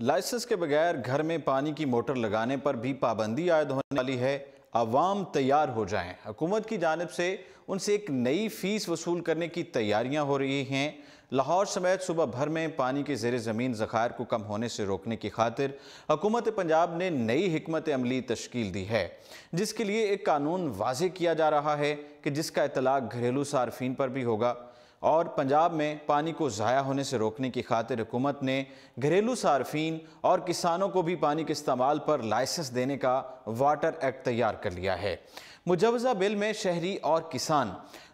Licence کے بغیر گھر میں پانی کی موٹر لگانے پر بھی پابندی عائد ہونے والی ہے۔ عوام تیار ہو جائیں۔ حکومت کی جانب سے ان سے ایک نئی فیس وصول کرنے کی تیاریاں ہو رہی ہیں۔ لاہور سمیت صوبہ بھر میں پانی کے زیر زمین ذخائر کو کم ہونے سے روکنے کی خاطر حکومت پنجاب نے نئی حکمت عملی تشکیل دی ہے، جس کے لیے ایک قانون واضح کیا جا رہا ہے کہ جس کا اطلاق گھریلو صارفین پر بھی ہوگا۔ اور پنجاب میں پانی کو ضائع ہونے سے روکنے کی خاطر حکومت نے گھریلو صارفین اور کسانوں کو بھی پانی کے استعمال پر لائسنس دینے کا واٹر ایکٹ تیار کر لیا ہے۔ مجوزہ بل میں شہری اور کسان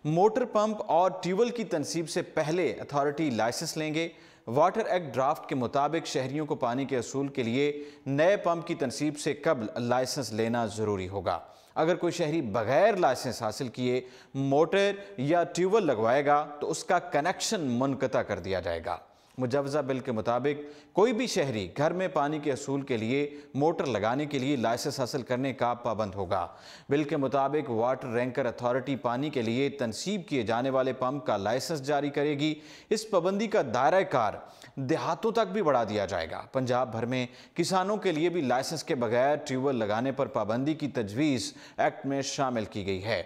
موٹر پمپ اور ٹیوبل کی تنصیب سے پہلے اتھارٹی لائسنس لیں گے۔ واٹر ایکٹ ڈرافٹ کے مطابق شہریوں کو پانی کے حصول کے لیے نئے پمپ کی تنصیب سے قبل لائسنس لینا ضروری ہوگا۔ اگر کوئی شہری بغیر لائسنس حاصل کیے موٹر یا ٹیوبل لگوائے گا تو اس کا کنیکشن منقطع کر دیا جائے گا۔ مجوزہ بل کے مطابق کوئی بھی شہری گھر میں پانی کے حصول کے لیے موٹر لگانے کے لیے لائسنس حاصل کرنے کا پابند ہوگا۔ بل کے مطابق واٹر رینکر اتھارٹی پانی کے لیے تنصیب کیے جانے والے پمپ کا لائسنس جاری کرے گی۔ اس پابندی کا دائرہ کار دیہاتوں تک بھی بڑھا دیا جائے گا۔ پنجاب بھر میں کسانوں کے لیے بھی لائسنس کے بغیر ٹیوبل لگانے پر پابندی کی تجویز ایکٹ میں شامل کی گئی ہے۔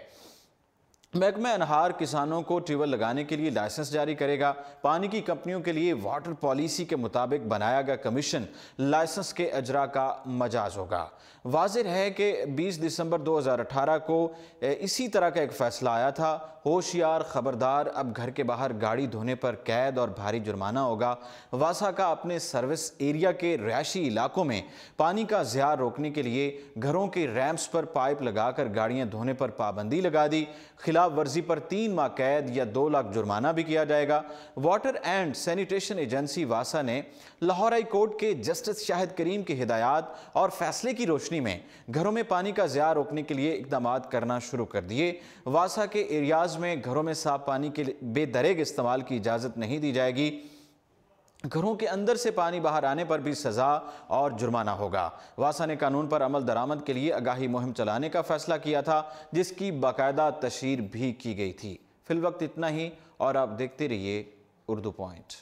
محکمہ انہار کسانوں کو ٹیوبل لگانے کے لیے لائسنس جاری کرے گا۔ پانی کی کمپنیوں کے لیے واٹر پالیسی کے مطابق بنایا گیا کمیشن لائسنس کے اجرا کا مجاز ہوگا۔ واضح ہے کہ 20 دسمبر 2018 کو اسی طرح کا ایک فیصلہ آیا تھا۔ ہوشیار خبردار، اب گھر کے باہر گاڑی دھونے پر قید اور بھاری جرمانہ ہوگا۔ واسا کا اپنے سروس ایریا کے رہائشی علاقوں میں پانی کا ضیاع روکنے کے لیے گھروں کے ریمپس پر پائپ لگا کر گاڑیاں دھونے پر پابندی لگا دی۔ خلاف ورزی پر 3 ماہ قید یا 2 لاکھ جرمانہ بھی کیا جائے گا۔ واٹر اینڈ سینیٹیشن ایجنسی واسا نے لاہور ہائی کورٹ کے جسٹس شاہد کریم کی ہدایات اور فیصلے کی روشنی میں گھروں میں پانی کا ضیاع روکنے کے لیے اقدامات کرنا شروع کر دیے۔ واسا کے ایریاز میں گھروں میں صاف پانی کے بے دریغ استعمال کی اجازت نہیں دی جائے گی۔ گھروں کے اندر سے پانی باہر آنے پر بھی سزا اور جرمانہ ہوگا۔ واسا نے قانون پر عمل درآمد کے لیے آگاہی مہم چلانے کا فیصلہ کیا تھا، جس کی باقاعدہ تشہیر بھی کی گئی تھی۔ فی الوقت اتنا ہی، اور آپ دیکھتے رہیے اردو پوائنٹ۔